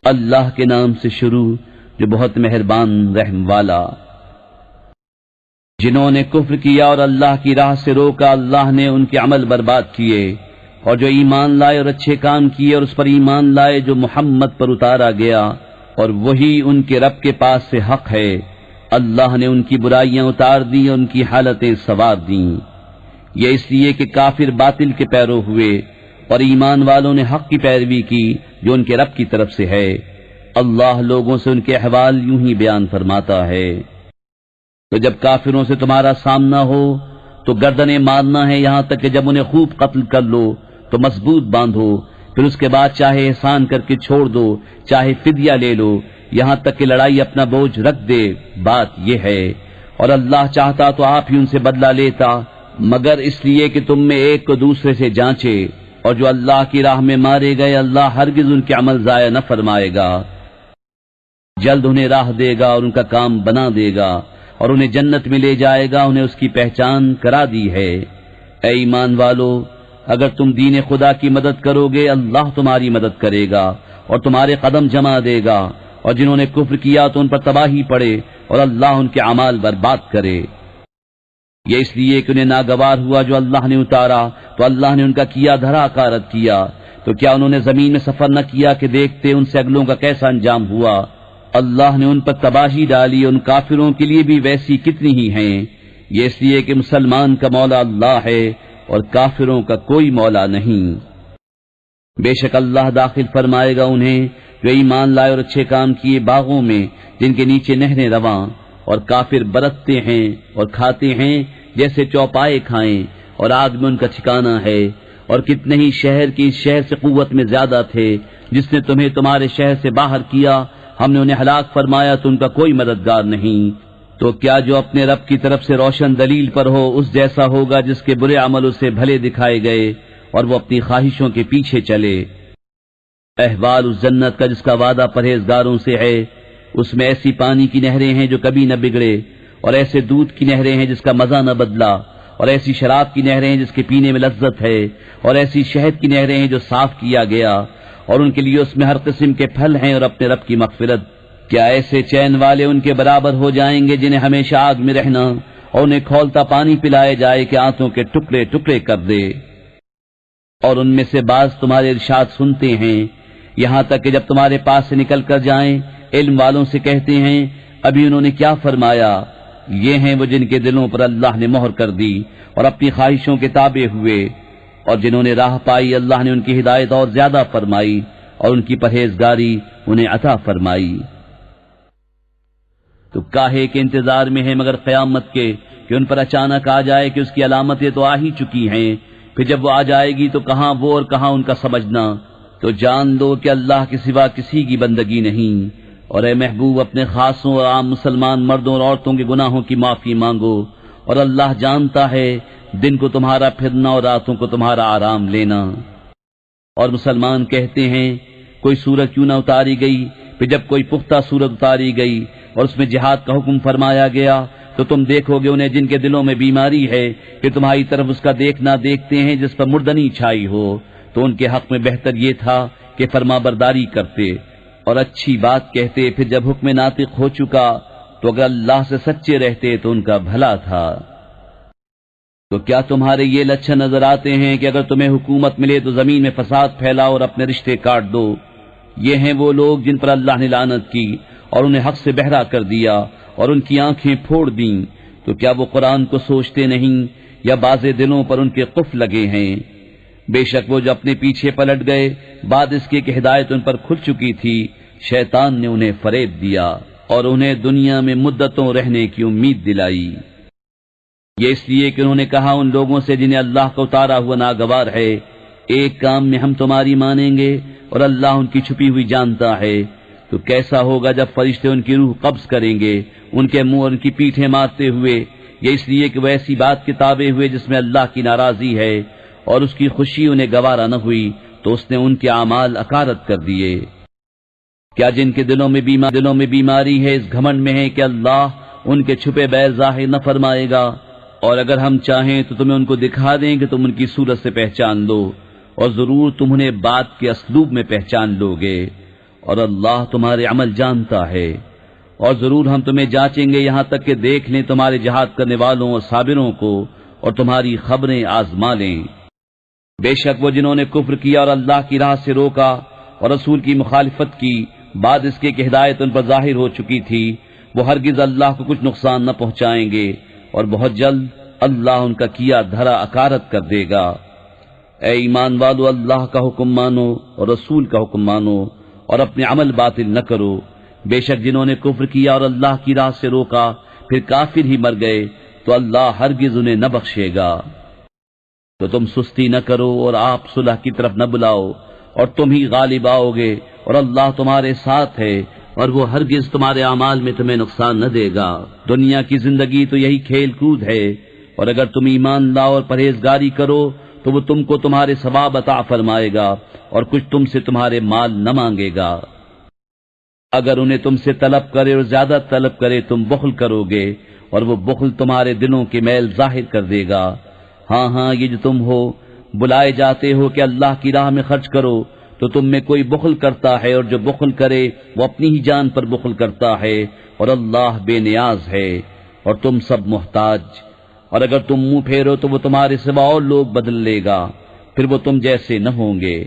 اللہ کے نام سے شروع جو بہت مہربان رحم والا۔ جنہوں نے کفر کیا اور اللہ کی راہ سے روکا، اللہ نے ان کے عمل برباد کیے، اور جو ایمان لائے اور اچھے کام کیے اور اس پر ایمان لائے جو محمد پر اتارا گیا، اور وہی ان کے رب کے پاس سے حق ہے، اللہ نے ان کی برائیاں اتار دی اور ان کی حالتیں سنوار دیں۔ یہ اس لیے کہ کافر باطل کے پیرو ہوئے اور ایمان والوں نے حق کی پیروی کی جو ان کے رب کی طرف سے ہے۔ اللہ لوگوں سے ان کے احوال یوں ہی بیان فرماتا ہے۔ تو جب کافروں سے تمہارا سامنا ہو تو گردنیں مارنا ہے، یہاں تک کہ جب انہیں خوب قتل کر لو تو مضبوط باندھو، پھر اس کے بعد چاہے احسان کر کے چھوڑ دو، چاہے فدیہ لے لو، یہاں تک کہ لڑائی اپنا بوجھ رکھ دے۔ بات یہ ہے، اور اللہ چاہتا تو آپ ہی ان سے بدلہ لیتا، مگر اس لیے کہ تم میں ایک کو دوسرے سے جانچے، اور جو اللہ کی راہ میں مارے گئے اللہ ہرگز ان کے عمل ضائع نہ فرمائے گا، جلد انہیں راہ دے گا اور ان کا کام بنا دے گا، اور انہیں جنت میں لے جائے گا، انہیں اس کی پہچان کرا دی ہے۔ اے ایمان والو، اگر تم دین خدا کی مدد کرو گے اللہ تمہاری مدد کرے گا اور تمہارے قدم جما دے گا، اور جنہوں نے کفر کیا تو ان پر تباہی پڑے اور اللہ ان کے اعمال برباد کرے۔ یہ اس لیے کہ انہیں ناگوار ہوا جو اللہ نے اتارا، تو اللہ نے ان کا کیا دھرا کارت کیا۔ تو کیا انہوں نے زمین میں سفر نہ کیا کہ دیکھتے ان سے اگلوں کا کیسا انجام ہوا؟ اللہ نے ان پر تباہی ڈالی، ان کافروں کے لیے بھی ویسی کتنی ہی ہیں۔ یہ اس لیے کہ مسلمان کا مولا اللہ ہے اور کافروں کا کوئی مولا نہیں۔ بے شک اللہ داخل فرمائے گا انہیں جو ایمان لائے اور اچھے کام کیے باغوں میں جن کے نیچے نہریں رواں، اور کافر برتتے ہیں اور کھاتے ہیں جیسے چوپائے کھائیں، اور آگ میں ان کا ٹھکانہ ہے۔ اور کتنے ہی شہر کی اس شہر سے قوت میں زیادہ تھے، جس نے تمہیں تمہارے شہر سے باہر کیا، ہم نے انہیں ہلاک فرمایا تو ان کا کوئی مددگار نہیں۔ تو کیا جو اپنے رب کی طرف سے روشن دلیل پر ہو اس جیسا ہوگا جس کے برے عمل اسے بھلے دکھائے گئے اور وہ اپنی خواہشوں کے پیچھے چلے؟ احوال اس جنت کا جس کا وعدہ پرہیزگاروں سے ہے، اس میں ایسی پانی کی نہریں ہیں جو کبھی نہ بگڑے، اور ایسے دودھ کی نہریں ہیں جس کا مزہ نہ بدلا، اور ایسی شراب کی نہریں ہیں جس کے پینے میں لذت ہے، اور ایسی شہد کی نہریں ہیں جو صاف کیا گیا، اور ان کے لیے اس میں ہر قسم کے پھل ہیں اور اپنے رب کی مغفرت۔ کیا ایسے چین والے ان کے برابر ہو جائیں گے جنہیں ہمیشہ آگ میں رہنا اور انہیں کھولتا پانی پلائے جائے کہ آنتوں کے ٹکڑے ٹکڑے کر دے؟ اور ان میں سے بعض تمہارے ارشاد سنتے ہیں، یہاں تک کہ جب تمہارے پاس سے نکل کر جائیں علم والوں سے کہتے ہیں ابھی انہوں نے کیا فرمایا؟ یہ ہیں وہ جن کے دلوں پر اللہ نے مہر کر دی اور اپنی خواہشوں کے تابع ہوئے، اور جنہوں نے راہ پائی اللہ نے ان کی ہدایت اور زیادہ فرمائی اور ان کی پرہیزگاری انہیں عطا فرمائی۔ تو کاہے کے انتظار میں ہے مگر قیامت کے کہ ان پر اچانک آ جائے کہ اس کی علامتیں تو آ ہی چکی ہیں، پھر جب وہ آ جائے گی تو کہاں وہ اور کہاں ان کا سمجھنا؟ تو جان دو کہ اللہ کے سوا کسی کی بندگی نہیں، اور اے محبوب اپنے خاصوں اور عام مسلمان مردوں اور عورتوں کے گناہوں کی معافی مانگو، اور اللہ جانتا ہے دن کو تمہارا پھرنا اور راتوں کو تمہارا آرام لینا۔ اور مسلمان کہتے ہیں کوئی سورت کیوں نہ اتاری گئی؟ پھر جب کوئی پختہ سورت اتاری گئی اور اس میں جہاد کا حکم فرمایا گیا تو تم دیکھو گے انہیں جن کے دلوں میں بیماری ہے کہ تمہاری طرف اس کا دیکھنا دیکھتے ہیں جس پر مردنی چھائی ہو، تو ان کے حق میں بہتر یہ تھا کہ فرما برداری کرتے اور اچھی بات کہتے، پھر جب حکم ناطق ہو چکا تو اگر اللہ سے سچے رہتے تو ان کا بھلا تھا۔ تو کیا تمہارے یہ لچھن نظر آتے ہیں کہ اگر تمہیں حکومت ملے تو زمین میں فساد پھیلاؤ اور اپنے رشتے کاٹ دو؟ یہ ہیں وہ لوگ جن پر اللہ نے لعنت کی اور انہیں حق سے بہرا کر دیا اور ان کی آنکھیں پھوڑ دیں۔ تو کیا وہ قرآن کو سوچتے نہیں یا باز دلوں پر ان کے قفل لگے ہیں؟ بے شک وہ جو اپنے پیچھے پلٹ گئے بعد اس کے کہ ہدایت ان پر کھل چکی تھی، شیطان نے انہیں فریب دیا اور انہیں دنیا میں مدتوں رہنے کی امید دلائی۔ یہ اس لیے کہ انہوں نے کہا ان لوگوں سے جنہیں اللہ کا اتارا ہوا ناگوار ہے، ایک کام میں ہم تمہاری مانیں گے اور اللہ ان کی چھپی ہوئی جانتا ہے۔ تو کیسا ہوگا جب فرشتے ان کی روح قبض کریں گے ان کے منہ اور ان کی پیٹھیں مارتے ہوئے؟ یہ اس لیے کہ وہ ایسی بات کے تابع ہوئے جس میں اللہ کی ناراضی ہے اور اس کی خوشی انہیں گوارا نہ ہوئی تو اس نے ان کے اعمال اکارت کر دیے۔ کیا جن کے دلوں میں بیماری ہے اس گھمنڈ میں ہے کہ اللہ ان کے چھپے بیر ظاہر نہ فرمائے گا؟ اور اگر ہم چاہیں تو تمہیں ان کو دکھا دیں کہ تم ان کی صورت سے پہچان لو، اور ضرور تم انہیں بات کے اسلوب میں پہچان لو گے، اور اللہ تمہارے عمل جانتا ہے۔ اور ضرور ہم تمہیں جانچیں گے یہاں تک کہ دیکھ لیں تمہارے جہاد کرنے والوں اور صابروں کو، اور تمہاری خبریں آزما لیں۔ بے شک وہ جنہوں نے کفر کیا اور اللہ کی راہ سے روکا اور رسول کی مخالفت کی، بعد اس کے کہ ہدایت ان پر ظاہر ہو چکی تھی، وہ ہرگز اللہ کو کچھ نقصان نہ پہنچائیں گے، اور بہت جلد اللہ ان کا کیا دھرا اکارت کر دے گا۔ اے ایمان والو، اللہ کا حکم مانو اور رسول کا حکم مانو، اور اپنے عمل باطل نہ کرو۔ بے شک جنہوں نے کفر کیا اور اللہ کی راہ سے روکا پھر کافر ہی مر گئے تو اللہ ہرگز انہیں نہ بخشے گا۔ تو تم سستی نہ کرو اور آپ صلح کی طرف نہ بلاؤ، اور تم ہی غالب آؤ گے، اور اللہ تمہارے ساتھ ہے، اور وہ ہرگز تمہارے اعمال میں تمہیں نقصان نہ دے گا۔ دنیا کی زندگی تو یہی کھیل کود ہے، اور اگر تم ایمان لاؤ اور پرہیزگاری کرو تو وہ تم کو تمہارے ثواب عطا فرمائے گا، اور کچھ تم سے تمہارے مال نہ مانگے گا۔ اگر انہیں تم سے طلب کرے اور زیادہ طلب کرے تم بخل کرو گے، اور وہ بخل تمہارے دلوں کے میل ظاہر کر دے گا۔ ہاں ہاں، یہ جو تم ہو بلائے جاتے ہو کہ اللہ کی راہ میں خرچ کرو، تو تم میں کوئی بخل کرتا ہے، اور جو بخل کرے وہ اپنی ہی جان پر بخل کرتا ہے، اور اللہ بے نیاز ہے، اور تم سب محتاج۔ اور اگر تم منہ پھیرو تو وہ تمہارے سوا اور لوگ بدل لے گا، پھر وہ تم جیسے نہ ہوں گے۔